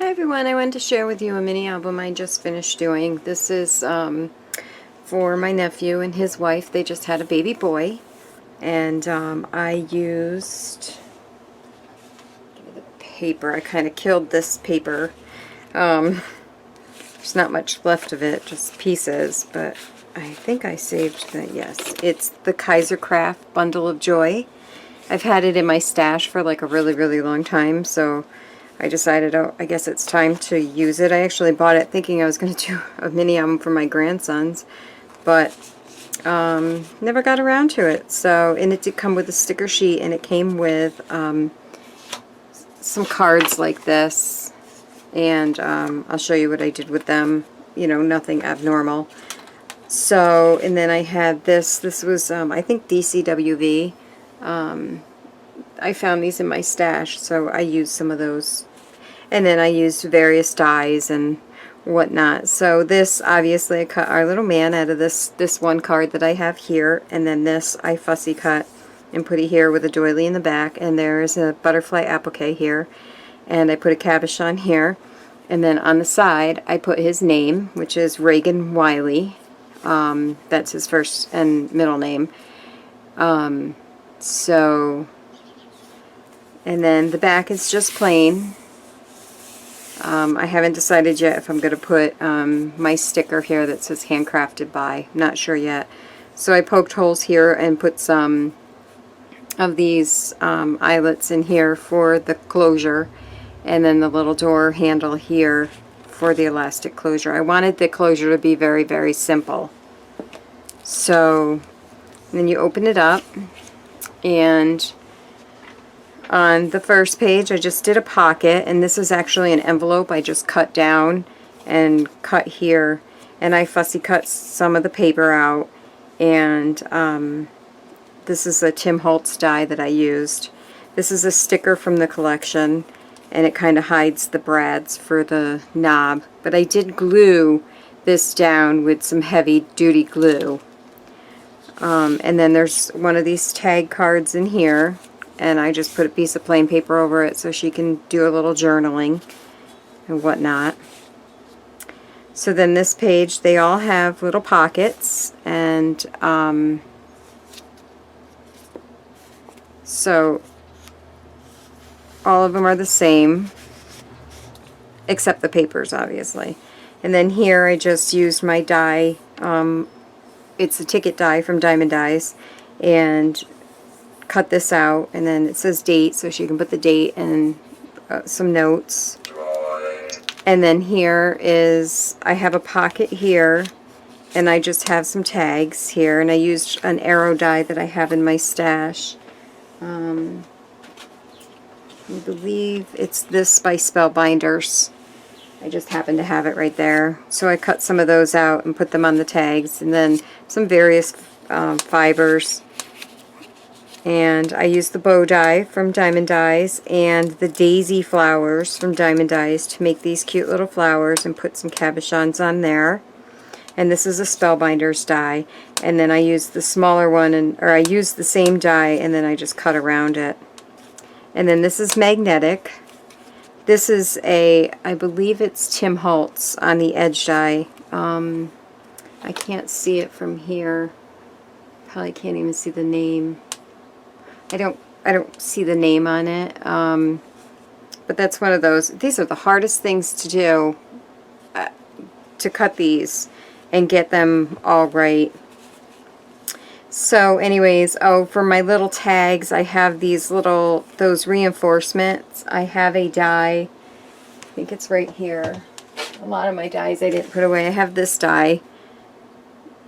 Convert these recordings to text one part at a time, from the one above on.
Hi everyone, I wanted to share with you a mini album I just finished doing. This is for my nephew and his wife. They just had a baby boy, and I used the paper. I kind of killed this paper. There's not much left of it, just pieces, but I think I saved that. Yes, it's the Kaiser Craft Bundle of Joy. I've had it in my stash for like a really long time, so I decided, oh, I guess it's time to use it. I actually bought it thinking I was going to do a mini album for my grandsons, but never got around to it. So, and it did come with a sticker sheet, and it came with some cards like this, and I'll show you what I did with them. You know, nothing abnormal. So, and then I had this. This was, I think, DCWV. I found these in my stash, so I used some of those. And then I used various dies and whatnot. So this, obviously, I cut our little man out of this one card that I have here, and then this I fussy cut and put it here with a doily in the back, and there's a butterfly applique here, and I put a cabochon here, and then on the side I put his name, which is Reagan Wiley. That's his first and middle name. So, and then the back is just plain. I haven't decided yet if I'm going to put my sticker here that says handcrafted by. Not sure yet. So I poked holes here and put some of these eyelets in here for the closure, and then the little door handle here for the elastic closure. I wanted the closure to be very simple. So then you open it up, and on the first page I just did a pocket, and this is actually an envelope I just cut down and cut here, and I fussy cut some of the paper out, and this is a Tim Holtz die that I used. This is a sticker from the collection, and it kind of hides the brads for the knob, but I did glue this down with some heavy duty glue. And then there's one of these tag cards in here, and I just put a piece of plain paper over it so she can do a little journaling and whatnot. So then this page, they all have little pockets, and so all of them are the same except the papers, obviously. And then here I just used my die. It's a ticket die from Diamond Dies, and cut this out, and then it says date, so she can put the date and some notes. And then here is, I have a pocket here, and I just have some tags here, and I used an arrow die that I have in my stash. I believe it's this by Spellbinders. I just happen to have it right there. So I cut some of those out and put them on the tags, and then some various fibers. And I used the bow die from Diamond Dies and the daisy flowers from Diamond Dies to make these cute little flowers, and put some cabochons on there. And this is a Spellbinders die. And then I used the smaller one, or I used the same die, and then I just cut around it. And then this is magnetic. This is I believe it's Tim Holtz on the edge die. I can't see it from here. Probably can't even see the name. I don't see the name on it, but that's one of those. These are the hardest things to do, to cut these and get them all right. So anyways, oh, for my little tags, I have those reinforcements. I have a die, I think it's right here. A lot of my dies I didn't put away. I have this die.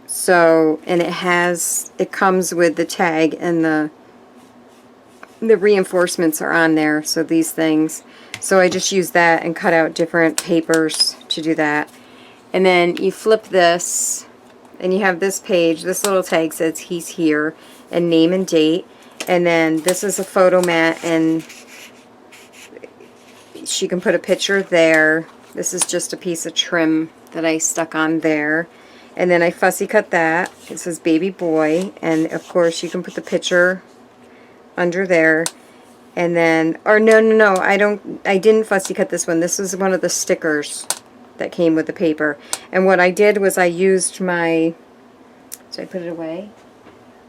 So, and it comes with the tag, and the reinforcements are on there, so these things. So I just use that and cut out different papers to do that. And then you flip this, and you have this page. This little tag says he's here, and name and date. And then this is a photo mat, and she can put a picture there. This is just a piece of trim that I stuck on there. And then I fussy cut that. It says baby boy, and of course you can put the picture under there. And then, or no, I didn't fussy cut this one. This was one of the stickers that came with the paper. And what I did was I used my, so I put it away?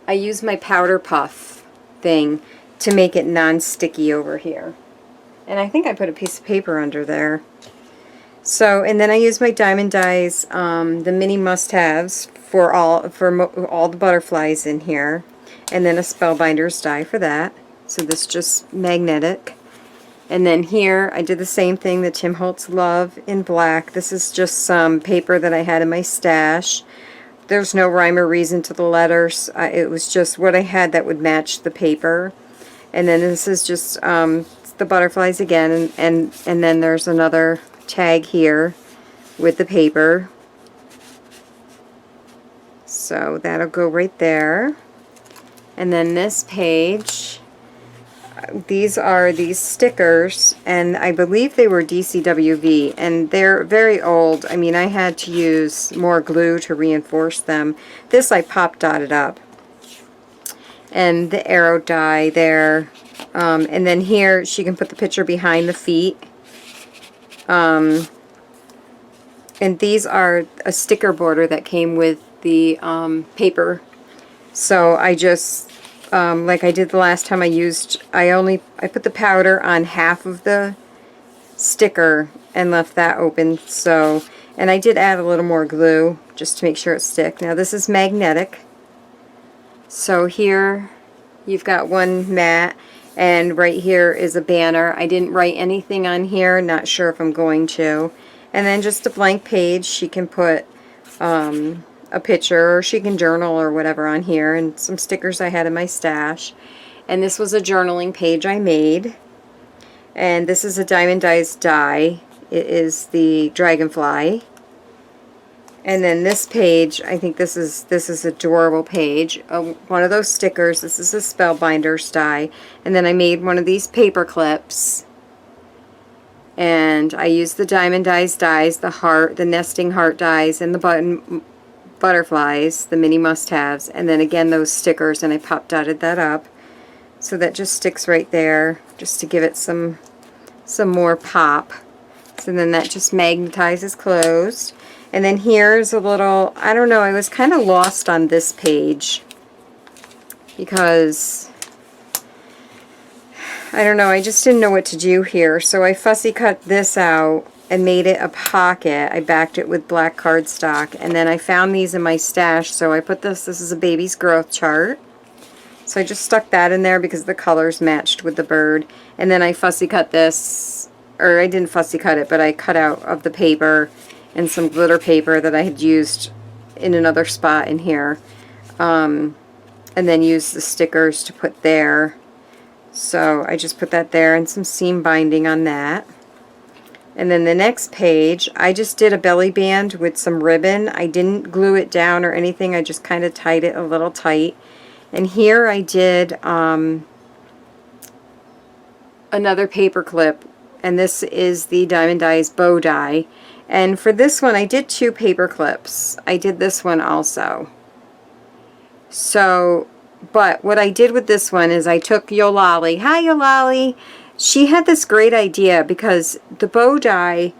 I used my powder puff thing to make it non-sticky over here. And I think I put a piece of paper under there. So, and then I used my diamond dies, the mini must-haves for all the butterflies in here. And then a Spellbinders die for that. So this just magnetic. And then here I did the same thing, the Tim Holtz Love in black. This is just some paper that I had in my stash. There's no rhyme or reason to the letters. It was just what I had that would match the paper. And then this is just the butterflies again. And then there's another tag here with the paper. So that'll go right there. And then this page, these are these stickers, and I believe they were DCWV, and they're very old. I mean, I had to use more glue to reinforce them. This I pop dotted up. And the arrow die there. And then here she can put the picture behind the feet. And these are a sticker border that came with the paper. So I just, like I did the last time I put the powder on half of the sticker and left that open. So, and I did add a little more glue just to make sure it stick. Now this is magnetic. So here you've got one mat, and right here is a banner. I didn't write anything on here, not sure if I'm going to. And then just a blank page. She can put a picture, or she can journal or whatever on here, and some stickers I had in my stash. And this was a journaling page I made. And this is a Diamond Dies die. It is the dragonfly. And then this page, I think this is adorable page. One of those stickers. This is a Spellbinders die. And then I made one of these paper clips. And I used the Diamond Dies dies, the heart, the nesting heart dies, and the butterflies, the mini must-haves. And then again those stickers, and I pop dotted that up. So that just sticks right there, just to give it some more pop. So then that just magnetizes closed. And then here's a little, I don't know, I was kind of lost on this page because, I don't know, I just didn't know what to do here. So I fussy cut this out and made it a pocket. I backed it with black cardstock, and then I found these in my stash, so I put this is a baby's growth chart. So I just stuck that in there because the colors matched with the bird. And then I fussy cut this, or I didn't fussy cut it, but I cut out of the paper and some glitter paper that I had used in another spot in here. And then used the stickers to put there. So I just put that there and some seam binding on that. And then the next page, I just did a belly band with some ribbon. I didn't glue it down or anything. I just kind of tied it a little tight. And here I did another paper clip, and this is the Diamond Dies bow die. And for this one I did 2 paper clips. I did this one also. So, but what I did with this one is I took Yolali. Hi Yolali! She had this great idea because the bow die,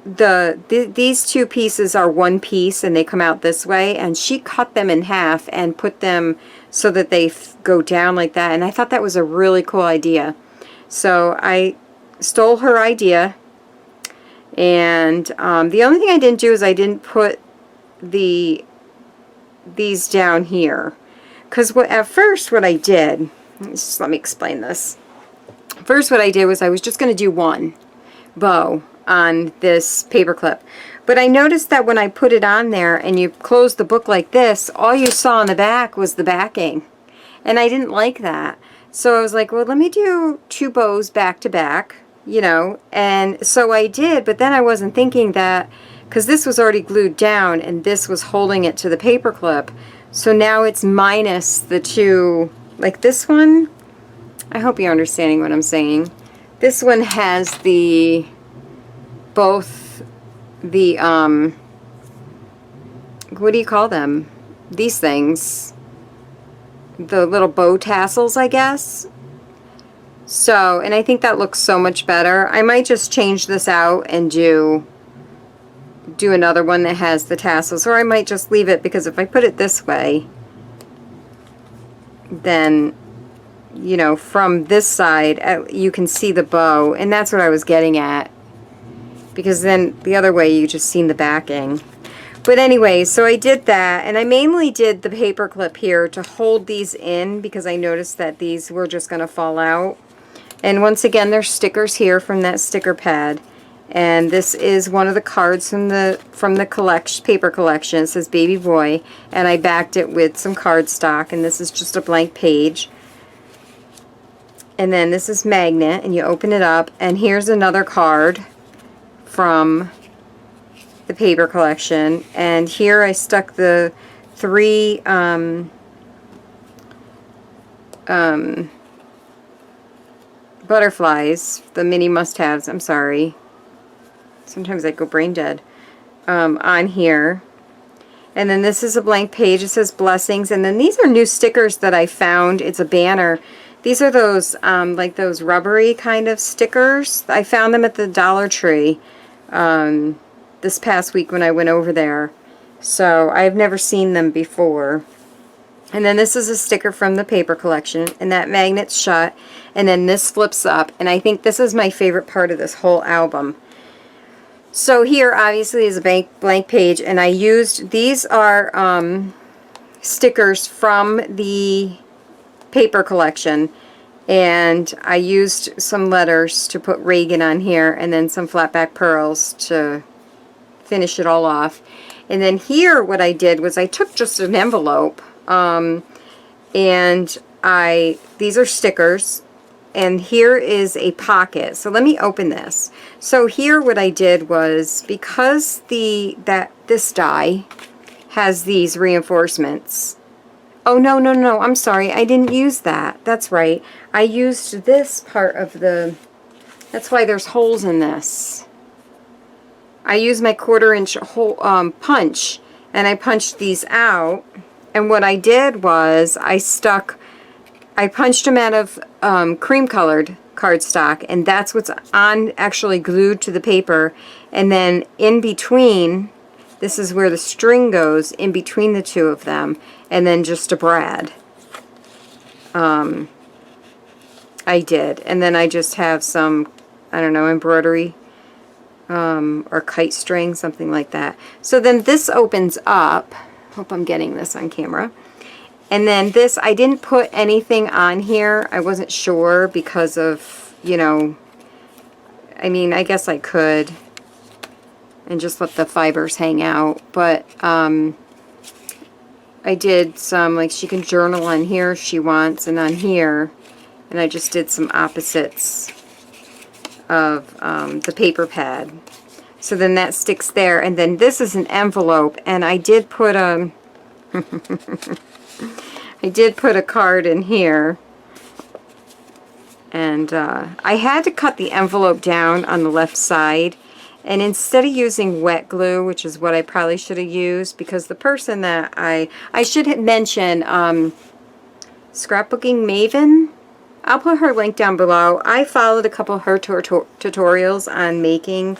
these 2 pieces are one piece and they come out this way, and she cut them in half and put them so that they go down like that, and I thought that was a really cool idea. So I stole her idea, and the only thing I didn't do is I didn't put these down here, because at first what I did, just let me explain this. First what I did was I was just going to do one bow on this paper clip, but I noticed that when I put it on there and you close the book like this, all you saw on the back was the backing, and I didn't like that. So I was like, well, let me do 2 bows back to back, you know. And so I did, but then I wasn't thinking that, because this was already glued down and this was holding it to the paper clip, so now it's minus the 2, like this one, I hope you're understanding what I'm saying. This one has both the, what do you call them? These things. The little bow tassels, I guess. So, and I think that looks so much better. I might just change this out and do another one that has the tassels, or I might just leave it, because if I put it this way, then, you know, from this side, you can see the bow, and that's what I was getting at, because then the other way you just seen the backing. But anyway, so I did that, and I mainly did the paper clip here to hold these in, because I noticed that these were just going to fall out. And once again, there's stickers here from that sticker pad. And this is one of the cards from the collection, paper collection. It says Baby Boy, and I backed it with some cardstock, and this is just a blank page. And then this is magnet, and you open it up, and here's another card from the paper collection. And here I stuck the 3 butterflies, the mini must-haves, I'm sorry. Sometimes I go brain dead, on here. And then this is a blank page. It says blessings. And then these are new stickers that I found. It's a banner. These are those, like those rubbery kind of stickers. I found them at the Dollar Tree this past week when I went over there. So I've never seen them before. And then this is a sticker from the paper collection, and that magnet's shut. And then this flips up, and I think this is my favorite part of this whole album. So here obviously is a blank page, and I used, these are stickers from the paper collection, and I used some letters to put Reagan on here, and then some flat back pearls to finish it all off. And then here what I did was I took just an envelope, and these are stickers, and here is a pocket. So let me open this. So here what I did was, because this die has these reinforcements. Oh, no, no, no, I'm sorry. I didn't use that. That's right. I used this part of that's why there's holes in this. I used my 1/4 inch hole, punch, and I punched these out. And what I did was I punched them out of cream colored cardstock, and that's what's actually glued to the paper. And then in between, this is where the string goes, in between the two of them, and then just a brad. I did. And then I just have some, I don't know, embroidery or kite string, something like that. So then this opens up. Hope I'm getting this on camera. And then this, I didn't put anything on here. I wasn't sure because of, you know, I mean, I guess I could and just let the fibers hang out. But I did some, like, she can journal on here if she wants, and on here. And I just did some opposites of the paper pad. So then that sticks there. And then this is an envelope, and I did put a I did put a card in here, and I had to cut the envelope down on the left side, and instead of using wet glue, which is what I probably should have used, because the person that I should have mentioned, Scrapbookmaven, I'll put her link down below. I followed a couple of her tutorials on making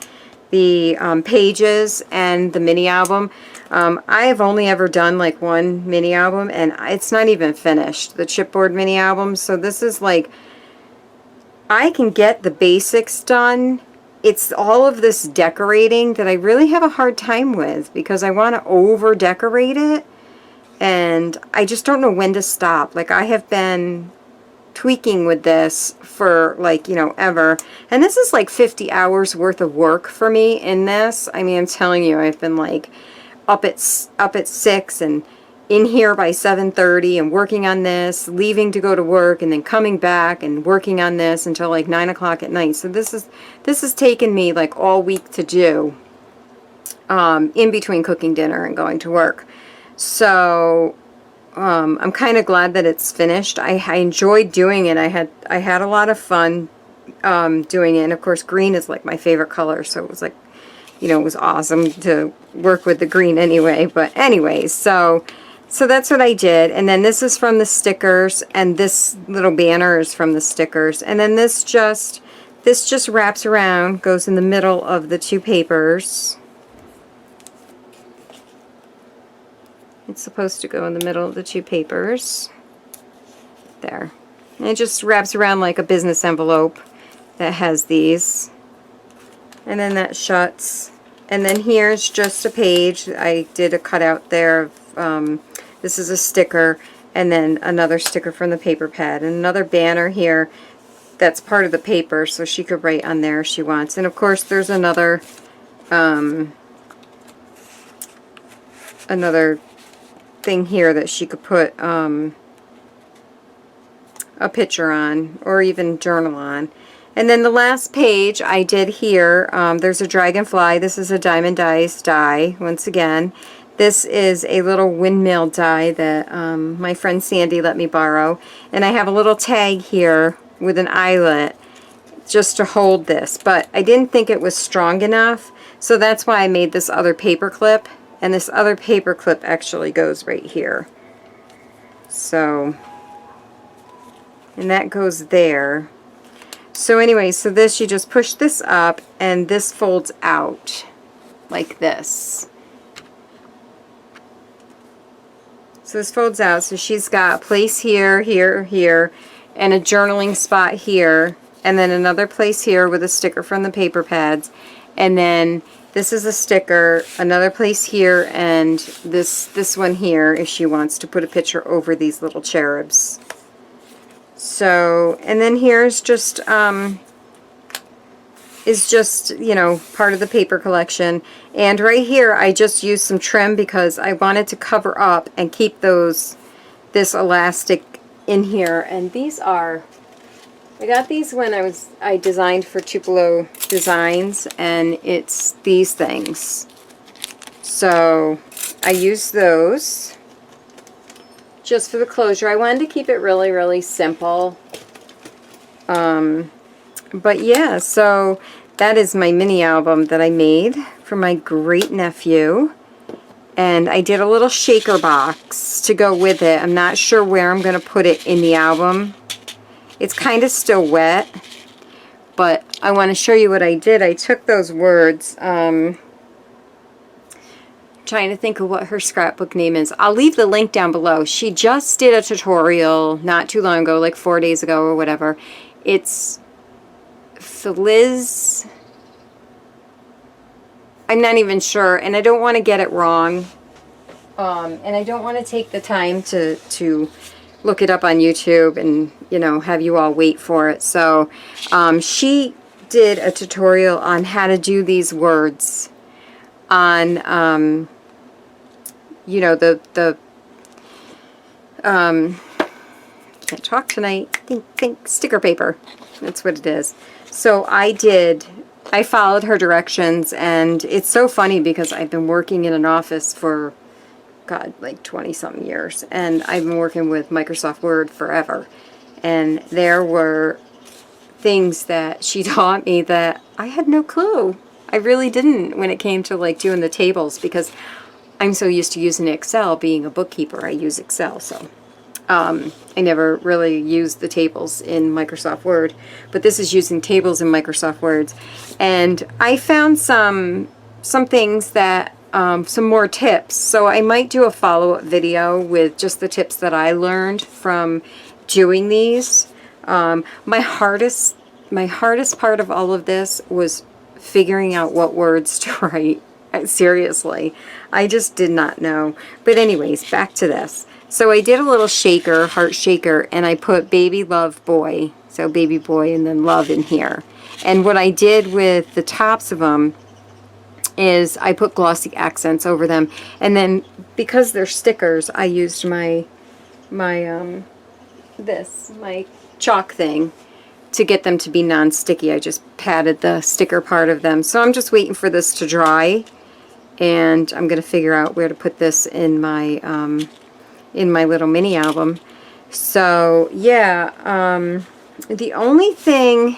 the pages and the mini album. I have only ever done like one mini album, and it's not even finished, the chipboard mini album. So this is like, I can get the basics done. It's all of this decorating that I really have a hard time with, because I want to over decorate it, and I just don't know when to stop. Like, I have been tweaking with this for, like, you know, ever, and this is like 50 hours worth of work for me in this. I mean, I'm telling you, I've been like up at 6 and in here by 7:30 and working on this, leaving to go to work, and then coming back and working on this until like 9 o'clock at night. So this has taken me like all week to do, in between cooking dinner and going to work. So I'm kind of glad that it's finished. I enjoyed doing it. I had a lot of fun doing it. And of course, green is like my favorite color, so it was like, you know, it was awesome to work with the green anyway. But anyways, so So that's what I did. And then this is from the stickers, and this little banner is from the stickers. And then this just wraps around, goes in the middle of the two papers. It's supposed to go in the middle of the two papers. There. And it just wraps around like a business envelope that has these. And then that shuts. And then here's just a page. I did a cutout there of, this is a sticker, and then another sticker from the paper pad, and another banner here that's part of the paper, so she could write on there if she wants. And of course there's another another thing here that she could put a picture on, or even journal on. And then the last page I did here, there's a dragonfly. This is a Diamond Dies die, once again. This is a little windmill die that my friend Sandy let me borrow. And I have a little tag here with an eyelet just to hold this. But I didn't think it was strong enough, so that's why I made this other paper clip. And this other paper clip actually goes right here. So, and that goes there. So anyway, so this, you just push this up, and this folds out like this. So this folds out, so she's got a place here, here, here, and a journaling spot here, and then another place here with a sticker from the paper pads, and then this is a sticker, another place here, and this one here if she wants to put a picture over these little cherubs. So, and then here's just, you know, part of the paper collection. And right here I just used some trim because I wanted to cover up and keep this elastic in here. And these are, I got these when I designed for Tupelo Designs, and it's these things. So I used those just for the closure. I wanted to keep it really, really simple. But yeah, so that is my mini album that I made for my great nephew. And I did a little shaker box to go with it. I'm not sure where I'm going to put it in the album. It's kind of still wet, but I want to show you what I did. I took those words, trying to think of what her scrapbook name is. I'll leave the link down below. She just did a tutorial not too long ago, like 4 days ago or whatever. It's Feliz. I'm not even sure, and I don't want to get it wrong. And I don't want to take the time to look it up on YouTube and, you know, have you all wait for it. So she did a tutorial on how to do these words on you know, can't talk tonight. Think sticker paper. That's what it is. So I followed her directions, and it's so funny because I've been working in an office for, God, like 20-something years, and I've been working with Microsoft Word forever. And there were things that she taught me that I had no clue. I really didn't when it came to like doing the tables, because I'm so used to using Excel. Being a bookkeeper, I use Excel, so I never really used the tables in Microsoft Word, but this is using tables in Microsoft Word. And I found some things that, some more tips, so I might do a follow-up video with just the tips that I learned from doing these. My hardest part of all of this was figuring out what words to write. Seriously, I just did not know. But anyways, back to this. So I did a little shaker, heart shaker, and I put baby love boy, so baby boy and then love in here. And what I did with the tops of them is I put glossy accents over them, and then because they're stickers, I used my chalk thing to get them to be non-sticky. I just patted the sticker part of them. So I'm just waiting for this to dry, and I'm going to figure out where to put this in my little mini album. So yeah, the only thing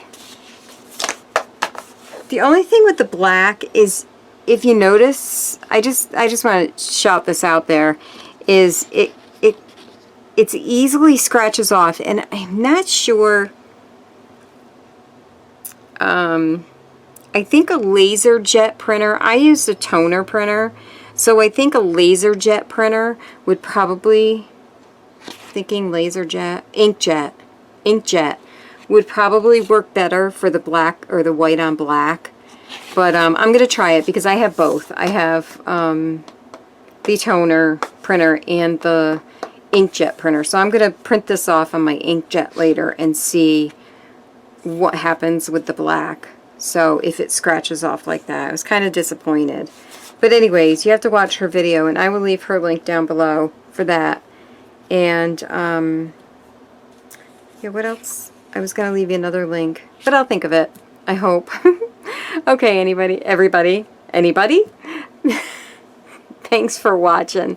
with the black is, if you notice, I just want to shout this out there. is it's easily scratches off, and I'm not sure. I think a laser jet printer, I used a toner printer, so I think a laser jet printer would probably, thinking laser jet, inkjet would probably work better for the black or the white on black. But I'm going to try it because I have both. I have the toner printer and the inkjet printer. So I'm going to print this off on my inkjet later and see what happens with the black. So if it scratches off like that. I was kind of disappointed. But anyways, you have to watch her video, and I will leave her link down below for that. And yeah, what else? I was going to leave you another link, but I'll think of it. I hope. Okay, anybody? Thanks for watching.